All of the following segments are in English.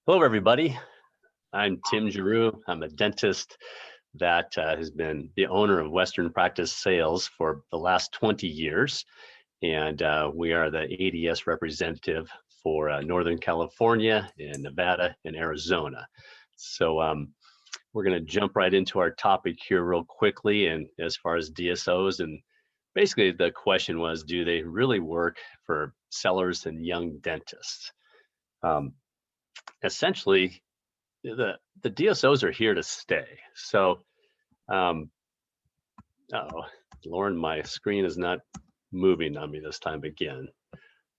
Hello, everybody. I'm Tim Giroux. I'm a dentist that has been the owner of Western Practice Sales for the last 20 years. And we are the ADS representative for Northern California and Nevada and Arizona. So we're going to jump right into our topic here real quickly. And as far as DSOs, and basically the question was, do they really work for sellers and young dentists? Essentially, the DSOs are here to stay. So, oh, Lauren, my screen is not moving on me this time again.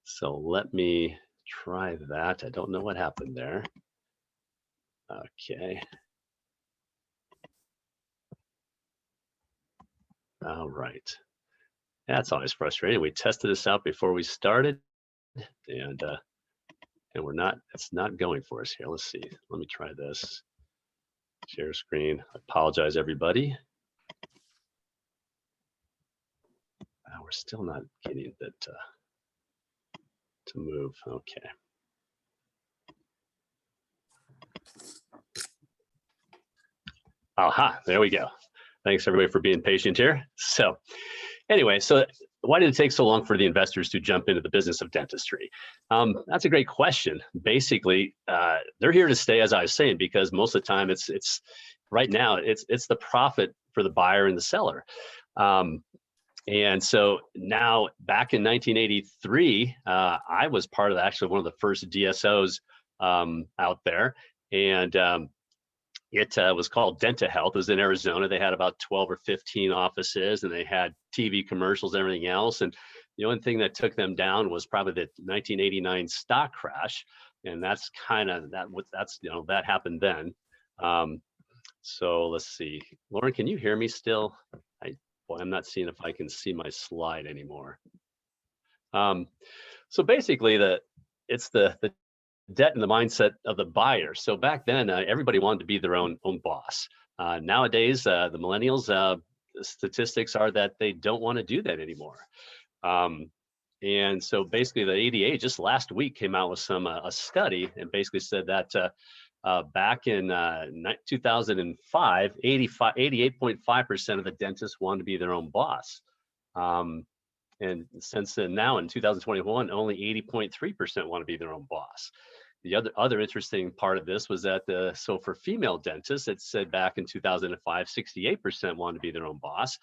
So let me try that. I don't know what happened there. Okay. All right. That's always frustrating. We tested this out before we started, and it's not going for us here. Let's see. Let me try this. Share screen. I apologize, everybody. We're still not getting that to move. Okay. Aha, there we go. Thanks everybody for being patient here. So anyway, so why did it take so long for the investors to jump into the business of dentistry? That's a great question. Basically, they're here to stay, as I was saying, because most of the time it's right now it's the profit for the buyer and the seller. And so now back in 1983, I was part of actually one of the first DSOs out there. And it was called Denta Health. It was in Arizona. They had about 12 or 15 offices, and they had TV commercials and everything else. And the only thing that took them down was probably the 1989 stock crash. And that's kind of that happened then. So let's see. Lauren, can you hear me still? I'm not seeing if I can see my slide anymore. So basically, it's the debt and the mindset of the buyer. So back then, everybody wanted to be their own boss. Nowadays, the millennials, the statistics are that they don't want to do that anymore. And so basically, the ADA just last week came out with a study and basically said that back in 2005, 88.5% of the dentists wanted to be their own boss. And since then, now in 2021, only 80.3% want to be their own boss. The other interesting part of this was that so for female dentists, it said back in 2005, 68% wanted to be their own boss,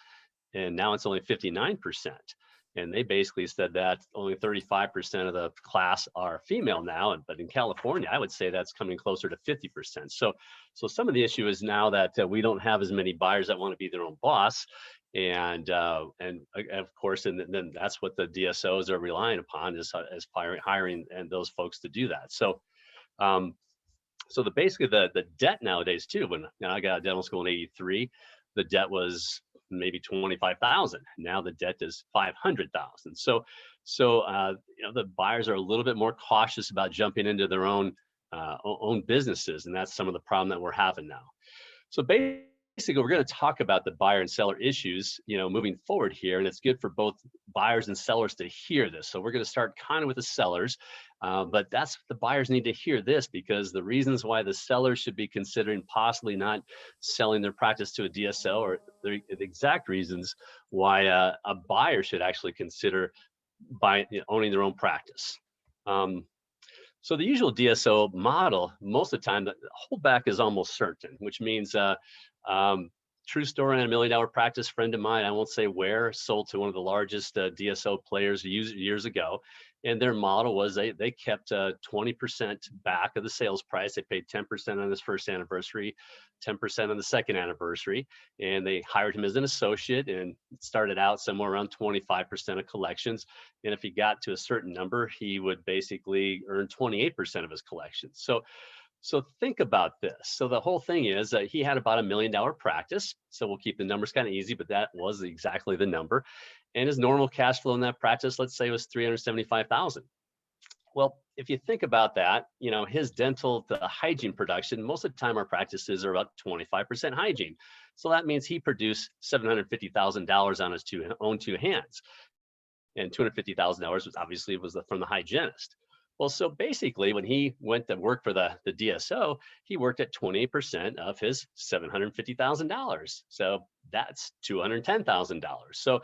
and now it's only 59%. And they basically said that only 35% of the class are female now, but in California, I would say that's coming closer to 50%. So some of the issue is now that we don't have as many buyers that want to be their own boss, and of course, and then that's what the DSOs are relying upon is hiring and those folks to do that. So basically the debt nowadays too. When I got out of dental school in '83, the debt was maybe 25,000. Now the debt is 500,000. So the buyers are a little bit more cautious about jumping into their own businesses, and that's some of the problem that we're having now. So basically, we're going to talk about the buyer and seller issues, moving forward here, and it's good for both buyers and sellers to hear this. So we're going to start kind of with the sellers, but the buyers need to hear this, because the reasons why the sellers should be considering possibly not selling their practice to a DSO are the exact reasons why a buyer should actually consider owning their own practice. So the usual DSO model, most of the time, the holdback is almost certain, which means true story on $1 million practice. Friend of mine, I won't say where, sold to one of the largest DSO players years ago. And their model was they kept 20% back of the sales price. They paid 10% on his first anniversary, 10% on the second anniversary. And they hired him as an associate and started out somewhere around 25% of collections. And if he got to a certain number, he would basically earn 28% of his collections. So think about this. So the whole thing is that he had about $1 million practice. So we'll keep the numbers kind of easy, but that was exactly the number. And his normal cash flow in that practice, let's say, was $375,000. Well, if you think about that, his dental to hygiene production, most of the time our practices are about 25% hygiene. So that means he produced $750,000 on his own two hands. And $250,000 was from the hygienist. Well, so basically, when he went to work for the DSO, he worked at 28% of his $750,000. So that's $210,000. So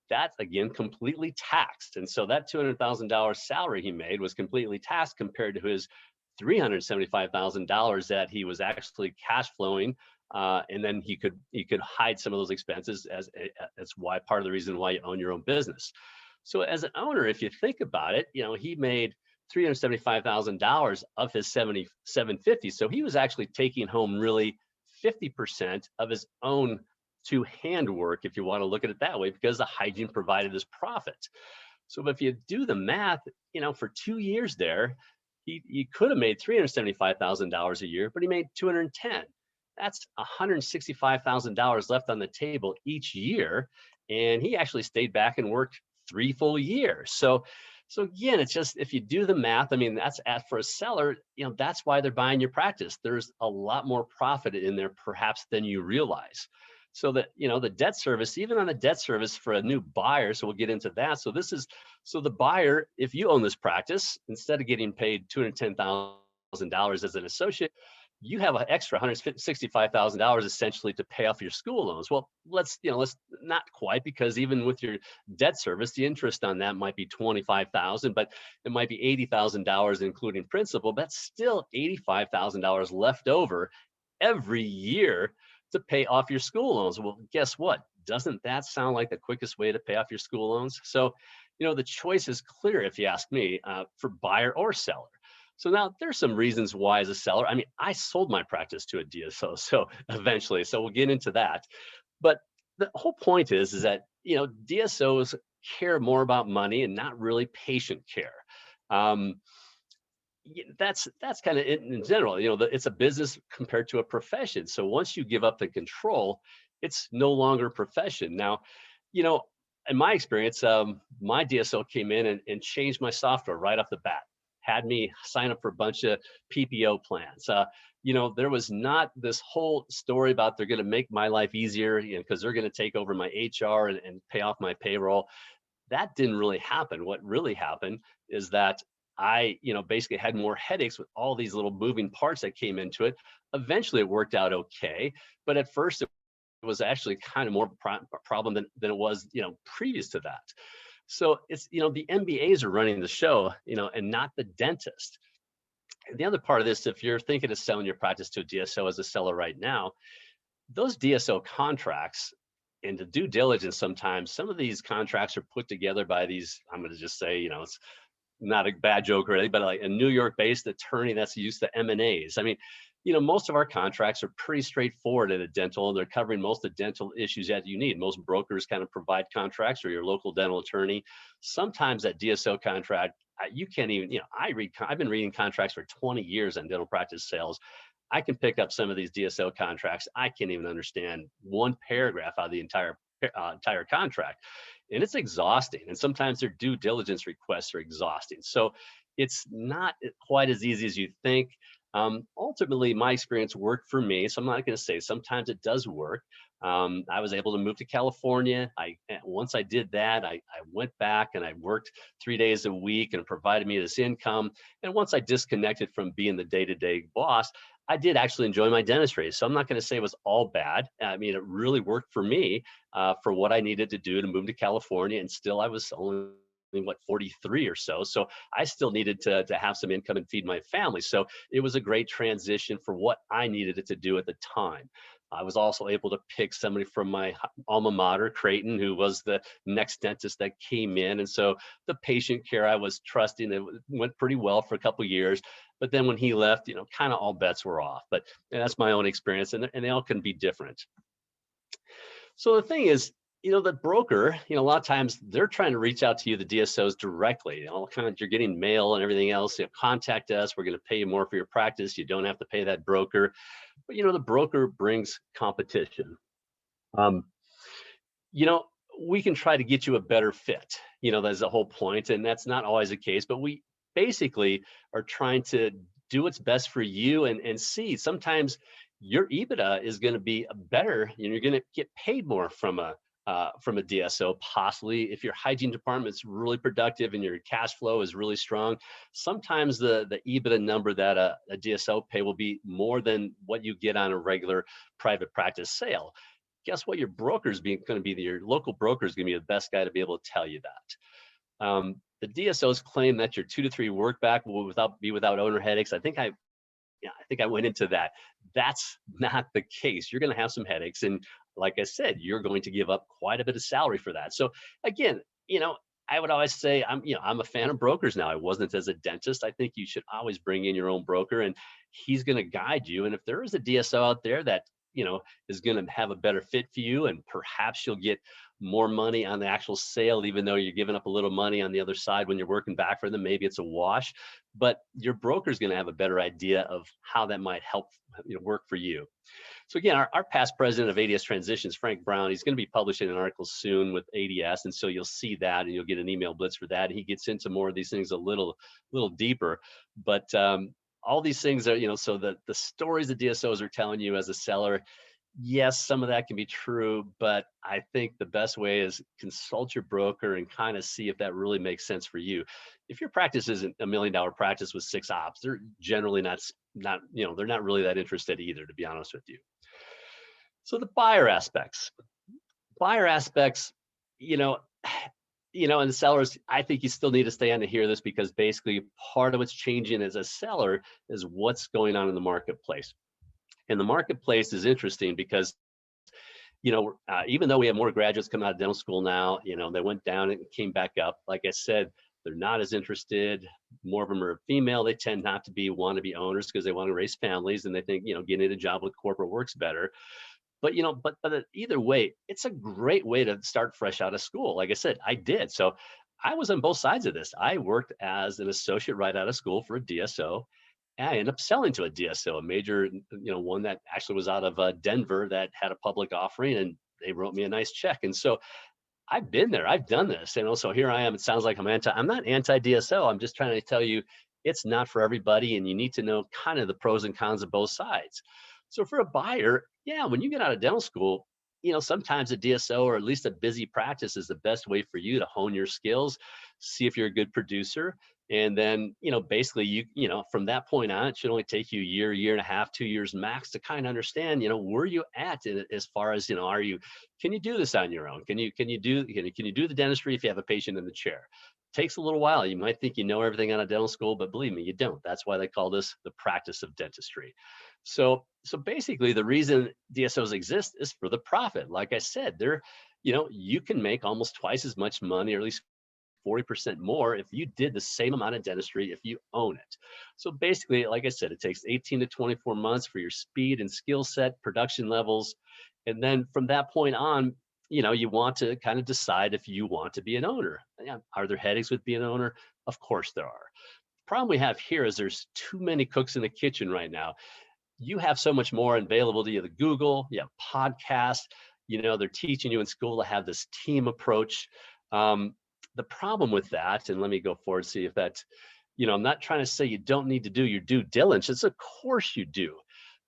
that's again completely taxed. And so that $200,000 salary he made was completely taxed compared to his $375,000 that he was actually cash flowing. And then he could hide some of those expenses as that's why part of the reason why you own your own business. So as an owner, if you think about it, he made $375,000 of his 750. So he was actually taking home really 50% of his own to handwork, if you want to look at it that way, because the hygiene provided this profit. So if you do the math, for 2 years there, he could have made $375,000 a year, but he made 210. That's $165,000 left on the table each year. And he actually stayed back and worked 3 full years. So again, it's just if you do the math, I mean, that's for a seller, that's why they're buying your practice. There's a lot more profit in there perhaps than you realize. So that, the debt service, even on the debt service for a new buyer, so we'll get into that. So the buyer, if you own this practice, instead of getting paid $210,000 as an associate, you have an extra $165,000 essentially to pay off your school loans. Well, let's not quite, because even with your debt service, the interest on that might be 25,000, but it might be $80,000 including principal. That's still $85,000 left over every year to pay off your school loans. Well, guess what? Doesn't that sound like the quickest way to pay off your school loans? So, the choice is clear, if you ask me, for buyer or seller. So now there's some reasons why as a seller, I mean, I sold my practice to a DSO, so eventually, so we'll get into that. But the whole point is that, DSOs care more about money and not really patient care. Um, that's kind of in general, it's a business compared to a profession. So once you give up the control, it's no longer a profession. Now, you know, in my experience, my DSO came in and changed my software right off the bat, had me sign up for a bunch of PPO plans. There was not this whole story about they're going to make my life easier, because they're going to take over my HR and pay off my payroll. That didn't really happen. What really happened is that I, basically had more headaches with all these little moving parts that came into it. Eventually it worked out okay. But at first it was actually kind of more problem than it was, previous to that. So it's, the MBAs are running the show, and not the dentist. And the other part of this, if you're thinking of selling your practice to a DSO as a seller right now, those DSO contracts and the due diligence, sometimes some of these contracts are put together by these, I'm going to just say, it's not a bad joke or anything, but like a New York-based attorney that's used to M&As. I mean, most of our contracts are pretty straightforward in a dental, and they're covering most of the dental issues that you need. Most brokers kind of provide contracts, or your local dental attorney. Sometimes that DSO contract, you can't even, I've been reading contracts for 20 years on dental practice sales. I can pick up some of these DSO contracts. I can't even understand one paragraph out of the entire contract. And it's exhausting. And sometimes their due diligence requests are exhausting. So it's not quite as easy as you think. Ultimately, my experience worked for me. So I'm not going to say sometimes it does work. I was able to move to California. Once I did that, I went back and I worked 3 days a week, and it provided me this income. And once I disconnected from being the day-to-day boss, I did actually enjoy my dentistry. So I'm not going to say it was all bad. I mean, it really worked for me for what I needed to do to move to California. And still, I was only 43 or so. So I still needed to have some income and feed my family. So it was a great transition for what I needed it to do at the time. I was also able to pick somebody from my alma mater, Creighton, who was the next dentist that came in. And so the patient care I was trusting, it went pretty well for a couple of years. But then when he left, kind of all bets were off. But that's my own experience, and they all can be different. So the thing is, the broker, a lot of times they're trying to reach out to you, the DSOs, directly. All kind of, you're getting mail and everything else. Contact us. We're going to pay you more for your practice. You don't have to pay that broker. But the broker brings competition. We can try to get you a better fit. That's the whole point, and that's not always the case. But we basically are trying to do what's best for you and see. Sometimes your EBITDA is going to be better, and you're going to get paid more from a from a DSO, possibly. If your hygiene department is really productive and your cash flow is really strong, sometimes the EBITDA number that a DSO pay will be more than what you get on a regular private practice sale. Guess what? Your broker's going to be your local broker is going to be the best guy to be able to tell you that. The DSOs claim that your 2 to 3 work back will be without owner headaches. I think I went into that. That's not the case. You're going to have some headaches, and like I said, you're going to give up quite a bit of salary for that. So again, I would always say I'm a fan of brokers now. I wasn't as a dentist. I think you should always bring in your own broker, and he's going to guide you. And if there is a DSO out there that is going to have a better fit for you, and perhaps you'll get more money on the actual sale, even though you're giving up a little money on the other side when you're working back for them. Maybe it's a wash, but your broker is going to have a better idea of how that might help work for you. So again, our past president of ADS Transitions, Frank Brown, he's going to be publishing an article soon with ADS, and so you'll see that, and you'll get an email blitz for that. He gets into more of these things a little deeper, but all these things are, so the stories the DSOs are telling you as a seller, yes, some of that can be true, but I think the best way is consult your broker and kind of see if that really makes sense for you. If your practice isn't $1 million practice with 6 ops, they're generally not, they're not really that interested either, to be honest with you. So the buyer aspects, and the sellers, I think you still need to stay on to hear this, because basically part of what's changing as a seller is what's going on in the marketplace. And the marketplace is interesting because, even though we have more graduates coming out of dental school now, they went down and came back up. Like I said, they're not as interested. More of them are female. They tend not to want to be owners because they want to raise families, and they think, getting a job with corporate works better. But either way, it's a great way to start fresh out of school. Like I said, I did. So I was on both sides of this. I worked as an associate right out of school for a DSO. And I ended up selling to a DSO, a major, one that actually was out of Denver that had a public offering, and they wrote me a nice check. And so I've been there, I've done this. And also here I am. It sounds like I'm not anti-DSO. I'm just trying to tell you it's not for everybody, and you need to know kind of the pros and cons of both sides. So for a buyer, yeah, when you get out of dental school, sometimes a DSO, or at least a busy practice, is the best way for you to hone your skills, see if you're a good producer. And then, basically from that point on, it should only take you a year and a half, 2 years max to kind of understand, where you at as far as, can you do this on your own? Can you do the dentistry if you have a patient in the chair? Takes a little while. You might think you know everything out of dental school, but believe me, you don't. That's why they call this the practice of dentistry. So basically the reason DSOs exist is for the profit. Like I said, you can make almost twice as much money, or at least 40% more, if you did the same amount of dentistry if you own it. So basically, like I said, it takes 18 to 24 months for your speed and skill set, production levels. And then from that point on, you want to kind of decide if you want to be an owner. Yeah, are there headaches with being an owner? Of course there are. The problem we have here is there's too many cooks in the kitchen right now. You have so much more available to you. The Google, you have podcasts, they're teaching you in school to have this team approach. The problem with that, and let me go forward, see if that, I'm not trying to say you don't need to do your due diligence. Of course you do.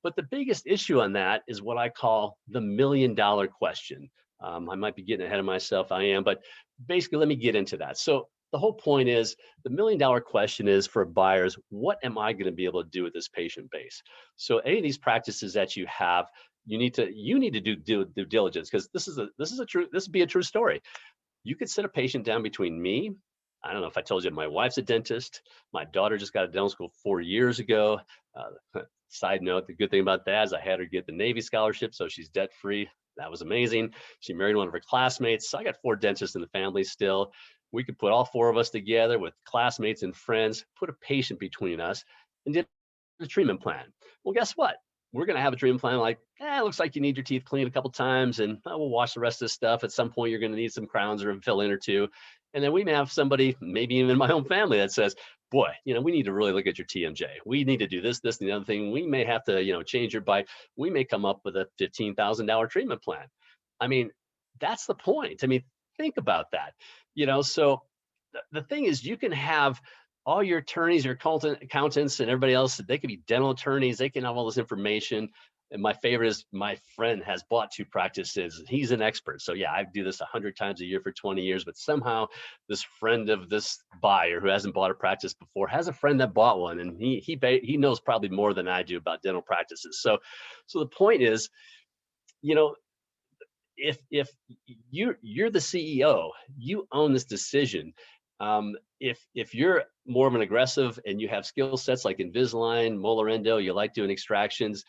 But the biggest issue on that is what I call the $1 million question. I might be getting ahead of myself. I am, but basically, let me get into that. So the whole point is the $1 million question is for buyers, what am I going to be able to do with this patient base? So any of these practices that you have, you need to do due diligence, because this would be a true story. You could sit a patient down between me. I don't know if I told you, my wife's a dentist. My daughter just got out of dental school 4 years ago. Side note, the good thing about that is I had her get the Navy scholarship, so she's debt free. That was amazing. She married one of her classmates. So I got 4 dentists in the family still. We could put all 4 of us together with classmates and friends, put a patient between us, and did a treatment plan. Well, guess what? We're going to have a treatment plan like, it looks like you need your teeth cleaned a couple times, and we'll wash the rest of this stuff. At some point, you're going to need some crowns or a fill-in or 2. And then we may have somebody, maybe even in my own family, that says, boy, we need to really look at your TMJ. We need to do this, and the other thing. We may have to, change your bite. We may come up with a $15,000 treatment plan. I mean, that's the point. I mean, think about that. So the thing is, you can have all your attorneys, your accountants, and everybody else. They could be dental attorneys. They can have all this information. And my favorite is my friend has bought 2 practices. He's an expert. So yeah, I do this 100 times a year for 20 years, but somehow this friend of this buyer who hasn't bought a practice before has a friend that bought one, and he knows probably more than I do about dental practices. So the point is, you know, if you're the CEO, you own this decision. If you're more of an aggressive and you have skill sets like Invisalign, molar endo, you like doing extractions,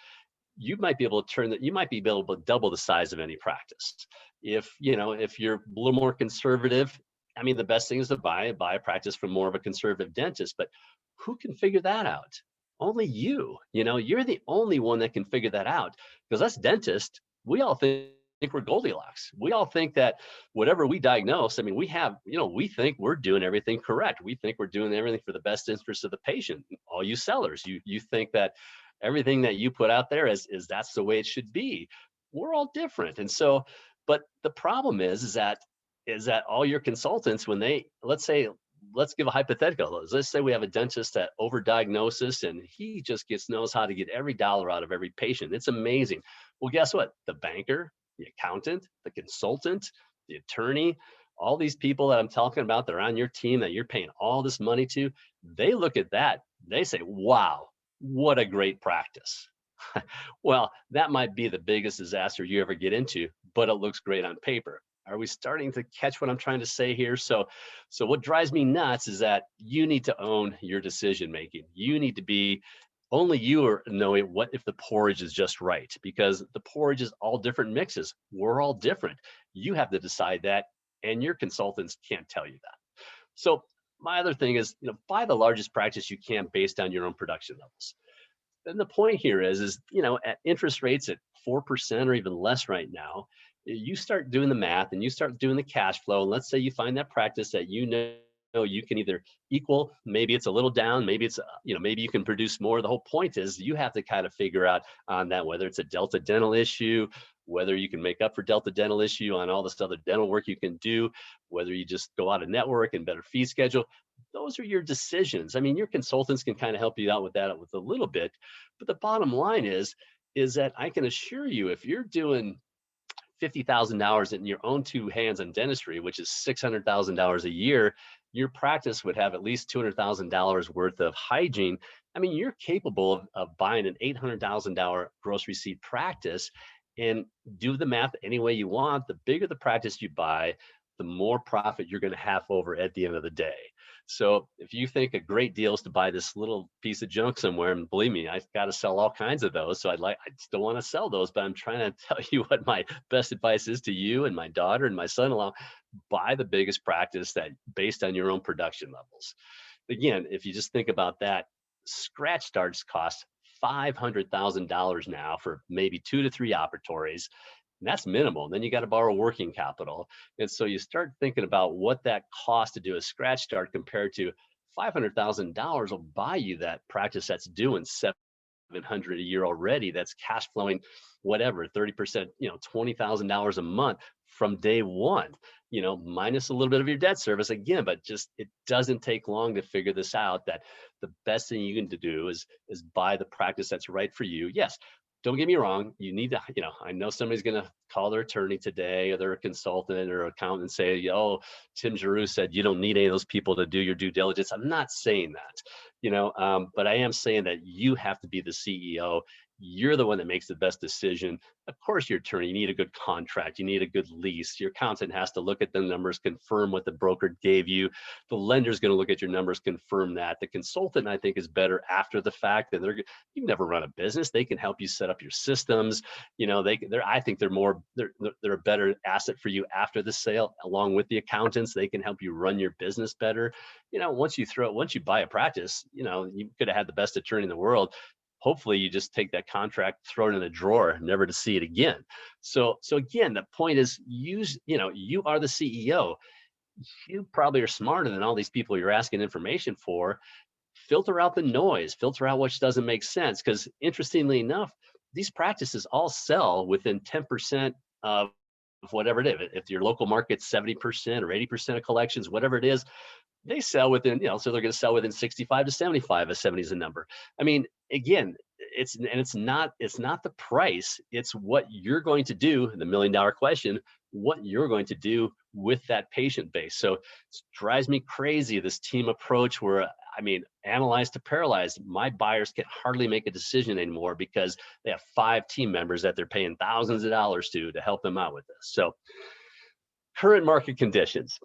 you might be able to you might be able to double the size of any practice. If you're a little more conservative, I mean, the best thing is to buy a practice from more of a conservative dentist, but who can figure that out? Only you. You're the only one that can figure that out, because us dentists, we all think we're Goldilocks. We all think that whatever we diagnose, I mean, we think we're doing everything correct. We think we're doing everything for the best interest of the patient. All you sellers, you think that everything that you put out there is that's the way it should be. We're all different. And so, but the problem is that all your consultants, when let's give a hypothetical. Let's say we have a dentist that overdiagnoses and he just knows how to get every dollar out of every patient. It's amazing. Well, guess what? The banker, the accountant, the consultant, the attorney, all these people that I'm talking about that are on your team that you're paying all this money to, they look at that, they say, wow, what a great practice. Well, that might be the biggest disaster you ever get into, but it looks great on paper. Are we starting to catch what I'm trying to say here? So what drives me nuts is that you need to own your decision making. You need to be only you are knowing what if the porridge is just right, because the porridge is all different mixes. We're all different. You have to decide that, and your consultants can't tell you that. So my other thing is, buy the largest practice you can based on your own production levels. And the point here is, at interest rates at 4% or even less right now, you start doing the math and you start doing the cash flow. And let's say you find that practice that you can either equal, maybe it's a little down, maybe maybe you can produce more. The whole point is you have to kind of figure out on that, whether it's a Delta dental issue, whether you can make up for Delta dental issue on all this other dental work you can do, whether you just go out of network and better fee schedule. Those are your decisions. I mean, your consultants can kind of help you out with that with a little bit, but the bottom line is that I can assure you, if you're doing $50,000 in your own 2 hands on dentistry, which is $600,000 a year, your practice would have at least $200,000 worth of hygiene. I mean, you're capable of buying an $800,000 gross receipt practice, and do the math any way you want. The bigger the practice you buy, the more profit you're going to have over at the end of the day. So if you think a great deal is to buy this little piece of junk somewhere, and believe me, I've got to sell all kinds of those. So I still want to sell those, but I'm trying to tell you what my best advice is to you and my daughter and my son-in-law. Buy the biggest practice that based on your own production levels. Again, if you just think about that, scratch starts cost $500,000 now for maybe 2 to 3 operatories. And that's minimal. And then you got to borrow working capital. And so you start thinking about what that costs to do a scratch start compared to $500,000 will buy you that practice that's doing $700 a year already. That's cash flowing, whatever, 30%, $20,000 a month from day one, minus a little bit of your debt service again. But just, it doesn't take long to figure this out, that the best thing you can do is buy the practice that's right for you. Yes, don't get me wrong. You need to, I know somebody's going to call their attorney today or their consultant or accountant and say, oh, Tim Giroux said you don't need any of those people to do your due diligence. I'm not saying that, but I am saying that you have to be the CEO. You're the one that makes the best decision. Of course, your attorney, you need a good contract. You need a good lease. Your accountant has to look at the numbers, confirm what the broker gave you. The lender's going to look at your numbers, confirm that. The consultant, I think, is better after the fact. And you've never run a business. They can help you set up your systems. I think they're a better asset for you after the sale, along with the accountants. They can help you run your business better. Once you buy a practice, you could have had the best attorney in the world. Hopefully you just take that contract, throw it in a drawer, never to see it again. So again, the point is, you are the CEO. You probably are smarter than all these people you're asking information for. Filter out the noise, filter out what doesn't make sense. Because interestingly enough, these practices all sell within 10% of whatever it is. If your local market's 70% or 80% of collections, whatever it is, they sell within, so they're going to sell within 65 to 75, if 70 is a number. I mean, again, it's not the price, it's what you're going to do, the $1 million question, what you're going to do with that patient base. So it drives me crazy, this team approach where, I mean, analyze to paralyze. My buyers can hardly make a decision anymore because they have 5 team members that they're paying thousands of dollars to help them out with this. So current market conditions.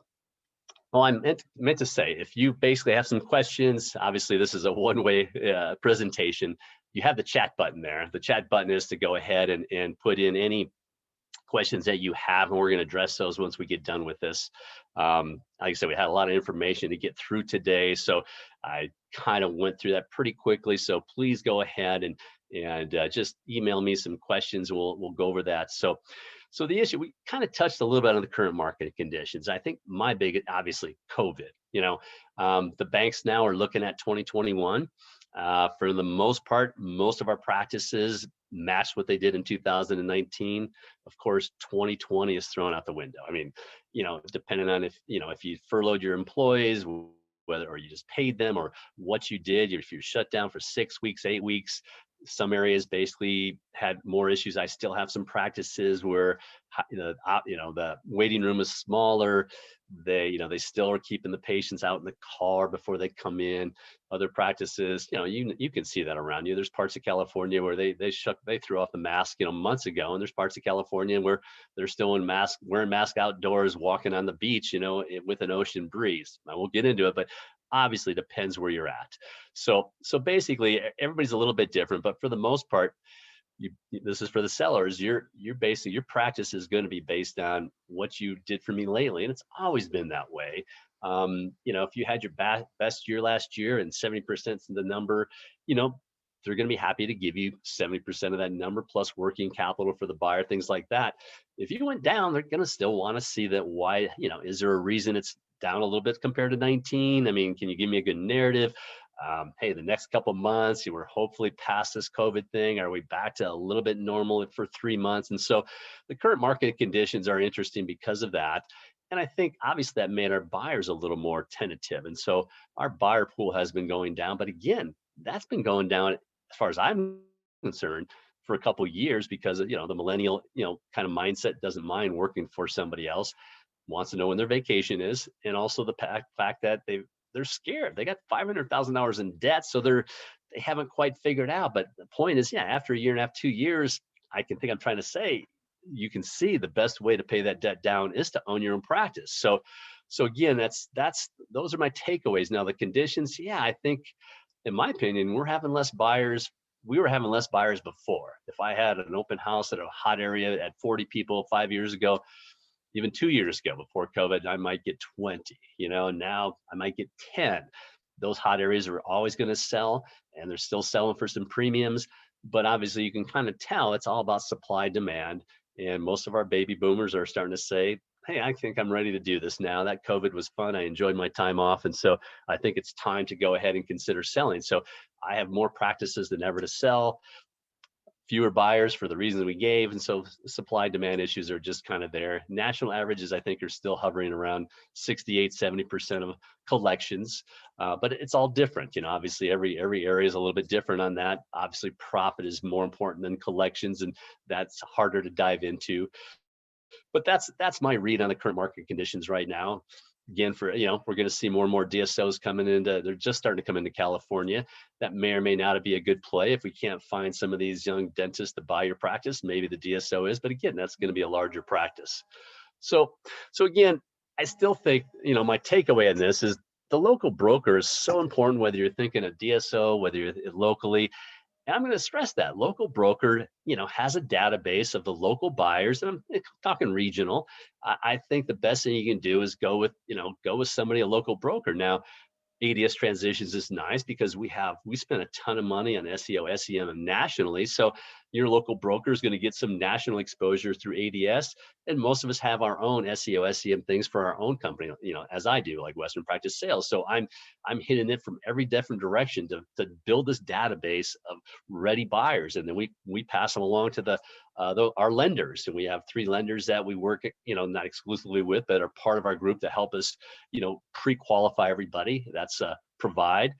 Well, I meant to say, if you basically have some questions, obviously this is a one-way presentation. You have the chat button there. The chat button is to go ahead and put in any questions that you have, and we're going to address those once we get done with this. Like I said, we had a lot of information to get through today, so I kind of went through that pretty quickly. So please go ahead and just email me some questions. We'll go over that. So the issue, we kind of touched a little bit on the current market conditions. I think my big, obviously, COVID. The banks now are looking at 2021. For the most part, most of our practices matched what they did in 2019. Of course, 2020 is thrown out the window. I mean, depending on if you furloughed your employees, whether or you just paid them, or what you did, if you're shut down for 6 weeks, 8 weeks. Some areas basically had more issues. I still have some practices where the waiting room is smaller. They still are keeping the patients out in the car before they come in. Other practices, you can see that around you. There's parts of California where they threw off the mask months ago, and there's parts of California where they're still wearing masks outdoors, walking on the beach, with an ocean breeze. I won't get into it, but obviously depends where you're at. So basically everybody's a little bit different, but for the most part, this is for the sellers. Your practice is going to be based on what you did for me lately, and it's always been that way. If you had your best year last year and 70% of the number, they're going to be happy to give you 70% of that number plus working capital for the buyer, things like that. If you went down, they're going to still want to see that. Why, is there a reason it's down a little bit compared to 19? I mean, can you give me a good narrative? Hey, the next couple of months, we're hopefully past this COVID thing. Are we back to a little bit normal for 3 months? And so the current market conditions are interesting because of that. And I think obviously that made our buyers a little more tentative. And so our buyer pool has been going down. But again, that's been going down, as far as I'm concerned, for a couple of years, because the millennial kind of mindset doesn't mind working for somebody else, wants to know when their vacation is, and also the fact that they're scared. They got $500,000 in debt, so they haven't quite figured out. But the point is, after a year and a half, 2 years, I'm trying to say, you can see the best way to pay that debt down is to own your own practice. So again, those are my takeaways. Now the conditions, I think, in my opinion, we're having less buyers. We were having less buyers before. If I had an open house at a hot area at 40 people 5 years ago, even 2 years ago before COVID, I might get 20, now I might get 10. Those hot areas are always going to sell, and they're still selling for some premiums. But obviously you can kind of tell it's all about supply demand. And most of our baby boomers are starting to say, hey, I think I'm ready to do this now. That COVID was fun. I enjoyed my time off. And so I think it's time to go ahead and consider selling. So I have more practices than ever to sell, fewer buyers for the reasons we gave. And so supply demand issues are just kind of there. National averages, I think, are still hovering around 68, 70% of collections. But it's all different. Obviously every area is a little bit different on that. Obviously profit is more important than collections, and that's harder to dive into. But that's my read on the current market conditions right now. Again, we're going to see more and more DSOs coming into, they're just starting to come into California. That may or may not be a good play. If we can't find some of these young dentists to buy your practice, maybe the DSO is, but again, that's going to be a larger practice. So again, I still think, my takeaway on this is the local broker is so important, whether you're thinking of DSO, whether you're locally. And I'm going to stress that local broker, has a database of the local buyers, and I'm talking regional. I think the best thing you can do is go with somebody, a local broker. Now, ADS Transitions is nice because we spent a ton of money on SEO, SEM, and nationally. So your local broker is going to get some national exposure through ADS. And most of us have our own SEO, SEM things for our own company, as I do, like Western Practice Sales. So I'm hitting it from every different direction to build this database of ready buyers. And then we pass them along to our lenders. And we have 3 lenders that we work, not exclusively with, but are part of our group to help us, pre-qualify everybody. That's Provide,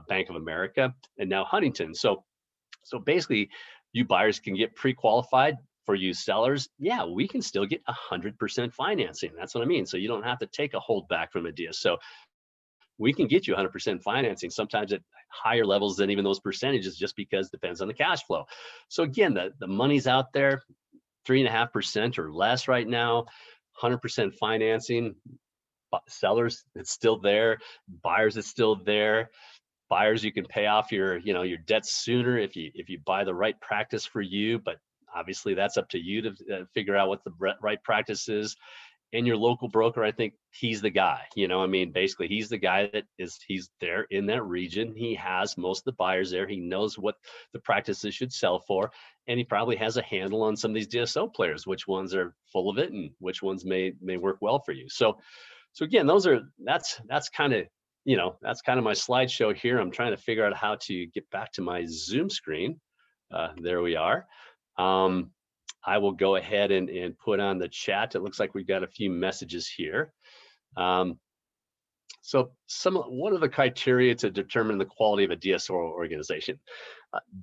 Bank of America, and now Huntington. So So basically, you buyers can get pre-qualified. For you sellers, yeah, we can still get 100% financing. That's what I mean. So you don't have to take a hold back from a DSO. We can get you 100% financing, sometimes at higher levels than even those percentages, just because it depends on the cash flow. So again, the money's out there, 3.5% or less right now, 100% financing. Sellers, it's still there. Buyers, it's still there. Buyers, you can pay off your debts sooner if you buy the right practice for you, but obviously that's up to you to figure out what the right practice is. And your local broker, I think he's the guy. I mean, basically, he's the guy he's there in that region. He has most of the buyers there. He knows what the practices should sell for, and he probably has a handle on some of these DSO players, which ones are full of it and which ones may work well for you. So again, that's kind of my slideshow here. I'm trying to figure out how to get back to my Zoom screen. There we are. I will go ahead and put on the chat. It looks like we've got a few messages here. So what are the criteria to determine the quality of a DSO organization?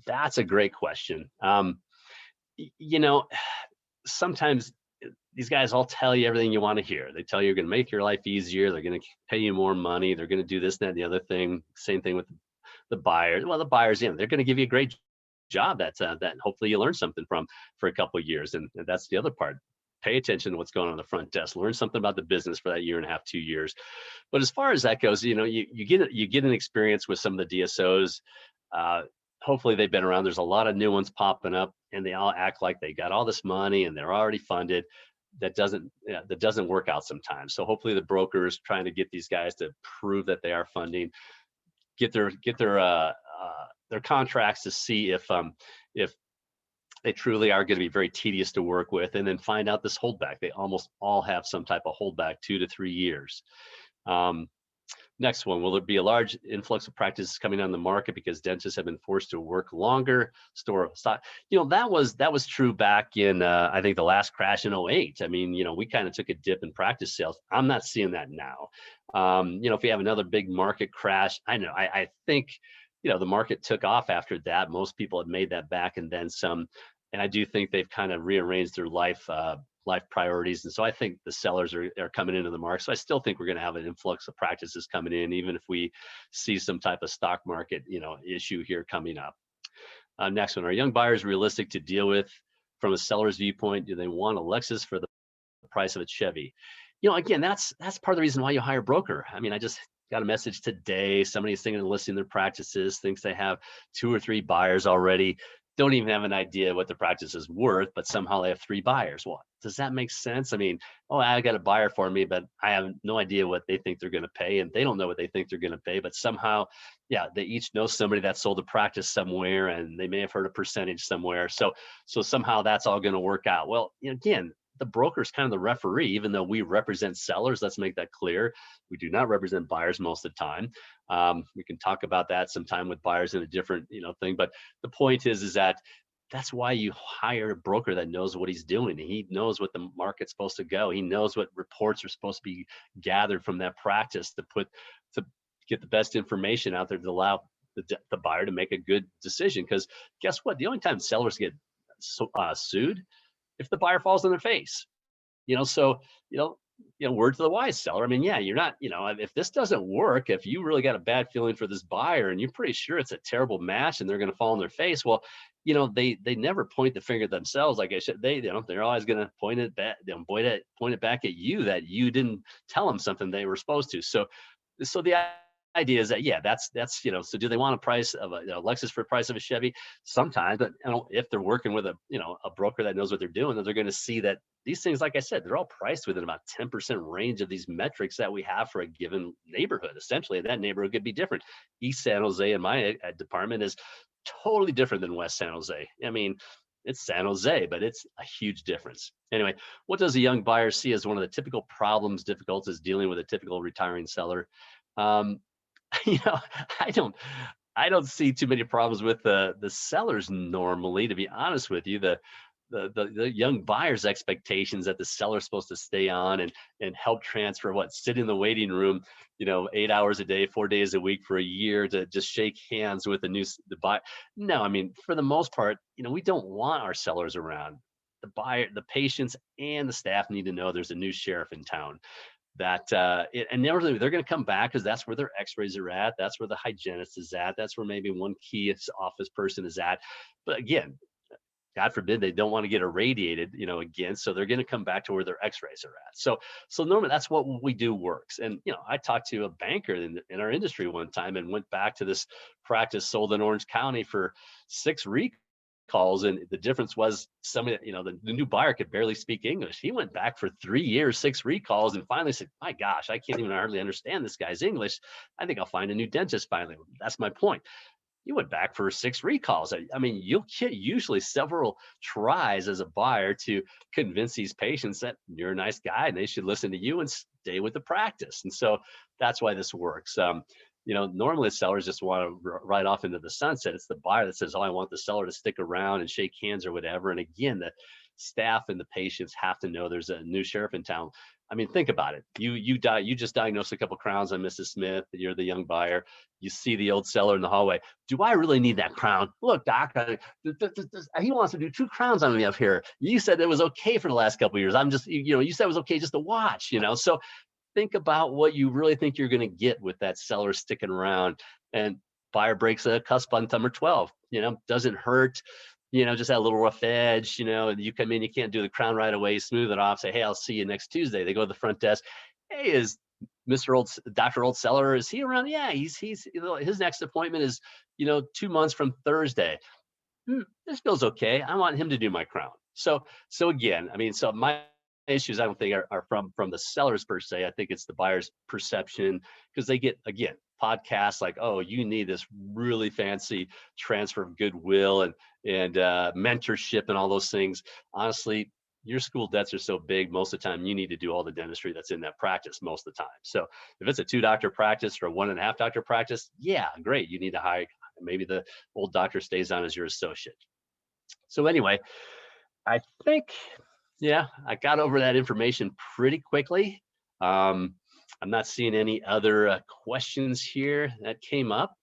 That's a great question. Sometimes these guys all tell you everything you want to hear. They tell you you're going to make your life easier. They're going to pay you more money. They're going to do this, that, and the other thing. Same thing with the buyers. Well, the buyers, they're going to give you a great job that hopefully you learn something from for a couple of years. And that's the other part. Pay attention to what's going on the front desk. Learn something about the business for that year and a half, 2 years. But as far as that goes, you get an experience with some of the DSOs. Hopefully they've been around. There's a lot of new ones popping up, and they all act like they got all this money and they're already funded. That doesn't work out sometimes. So hopefully the brokers trying to get these guys to prove that they are funding, get their contracts to see if they truly are going to be very tedious to work with, and then find out this holdback. They almost all have some type of holdback, 2 to 3 years. Next one, will there be a large influx of practices coming on the market because dentists have been forced to work longer, store stock? That was true back in, I think, the last crash in 08. I mean, we kind of took a dip in practice sales. I'm not seeing that now. If we have another big market crash, I think, the market took off after that. Most people have made that back and then some. And I do think they've kind of rearranged their life priorities. And so I think the sellers are coming into the market. So I still think we're going to have an influx of practices coming in, even if we see some type of stock market, issue here coming up. Next one, are young buyers realistic to deal with from a seller's viewpoint? Do they want a Lexus for the price of a Chevy? Again, that's part of the reason why you hire a broker. I mean, I just got a message today. Somebody's thinking of listing their practices, thinks they have 2 or 3 buyers already, don't even have an idea what the practice is worth, but somehow they have 3 buyers. Well, does that make sense? I mean, I got a buyer for me, but I have no idea what they think they're going to pay, and they don't know what they think they're going to pay, but somehow, they each know somebody that sold a practice somewhere, and they may have heard a percentage somewhere. So somehow that's all going to work out. Well, again, the broker is kind of the referee, even though we represent sellers. Let's make that clear. We do not represent buyers most of the time. We can talk about that sometime with buyers in a different, thing. But the point is that that's why you hire a broker that knows what he's doing. He knows what the market's supposed to go. He knows what reports are supposed to be gathered from that practice to get the best information out there to allow the buyer to make a good decision. Because guess what? The only time sellers get sued if the buyer falls on their face, so, word to the wise seller. I mean, you're not, if this doesn't work, if you really got a bad feeling for this buyer and you're pretty sure it's a terrible match and they're going to fall on their face, well, they never point the finger at themselves. Like I said, they're always going to point it back, point it back at you that you didn't tell them something they were supposed to. So the idea is that, that's so do they want a price of a Lexus for the price of a Chevy? Sometimes, but if they're working with a broker that knows what they're doing, then they're going to see that these things, like I said, they're all priced within about 10% range of these metrics that we have for a given neighborhood. Essentially, that neighborhood could be different. East San Jose in my department is totally different than West San Jose. I mean, it's San Jose, but it's a huge difference. Anyway, what does a young buyer see as one of the typical problems, difficulties dealing with a typical retiring seller? I don't see too many problems with the sellers normally, to be honest with you. the young buyer's expectations that the seller's supposed to stay on and help transfer, sit in the waiting room, 8 hours a day, 4 days a week for a year to just shake hands with the buyer. No, I mean, for the most part, we don't want our sellers around. The buyer, the patients, and the staff need to know there's a new sheriff in town. And never they're going to come back because that's where their x-rays are at. That's where the hygienist is at. That's where maybe one key office person is at. But again, God forbid they don't want to get irradiated, again. So they're going to come back to where their x-rays are at. So normally that's what we do works. And, I talked to a banker in our industry one time and went back to this practice sold in Orange County for 6 recalls. And the difference was the new buyer could barely speak English. He went back for 3 years, 6 recalls, and finally said, my gosh, I can't even hardly understand this guy's English. I think I'll find a new dentist finally. That's my point. You went back for 6 recalls. I mean, you'll get usually several tries as a buyer to convince these patients that you're a nice guy and they should listen to you and stay with the practice. And so that's why this works. Normally sellers just want to ride off into the sunset. It's the buyer that says, oh, I want the seller to stick around and shake hands or whatever. And again, the staff and the patients have to know there's a new sheriff in town. I mean, think about it. You just diagnosed a couple crowns on Mrs. Smith. You're the young buyer. You see the old seller in the hallway. Do I really need that crown? Look, doc, he wants to do 2 crowns on me up here. You said it was okay for the last couple of years. I'm just, you said it was okay just to watch, So think about what you really think you're going to get with that seller sticking around. And buyer breaks a cusp on number 12, doesn't hurt. Just that little rough edge, you come in, you can't do the crown right away, smooth it off, say, hey, I'll see you next Tuesday. They go to the front desk. Hey, is Dr. Old Seller, is he around? Yeah, he's his next appointment is, 2 months from Thursday. This feels okay. I want him to do my crown. So again, I mean, so my issues, I don't think are from the sellers per se. I think it's the buyer's perception, because they get, again, podcasts like, oh, you need this really fancy transfer of goodwill and mentorship and all those things. Honestly, your school debts are so big, most of the time you need to do all the dentistry that's in that practice most of the time. So if it's a 2-doctor practice or a 1.5-doctor practice, yeah, great. You need to hire, maybe the old doctor stays on as your associate. So anyway, I think, yeah, I got over that information pretty quickly. I'm not seeing any other questions here that came up.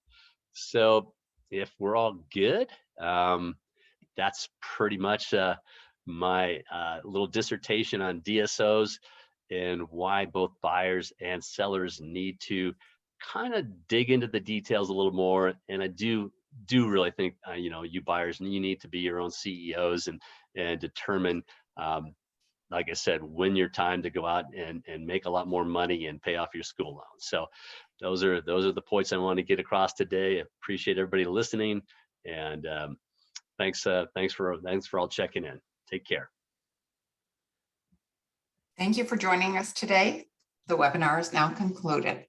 So if we're all good, that's pretty much my little dissertation on DSOs and why both buyers and sellers need to kind of dig into the details a little more. And I do really think, you buyers, you need to be your own CEOs and determine, like I said, when your time to go out and make a lot more money and pay off your school loan. So those are the points I want to get across today. I appreciate everybody listening, and thanks for all checking in. Take care. Thank you for joining us today. The webinar is now concluded.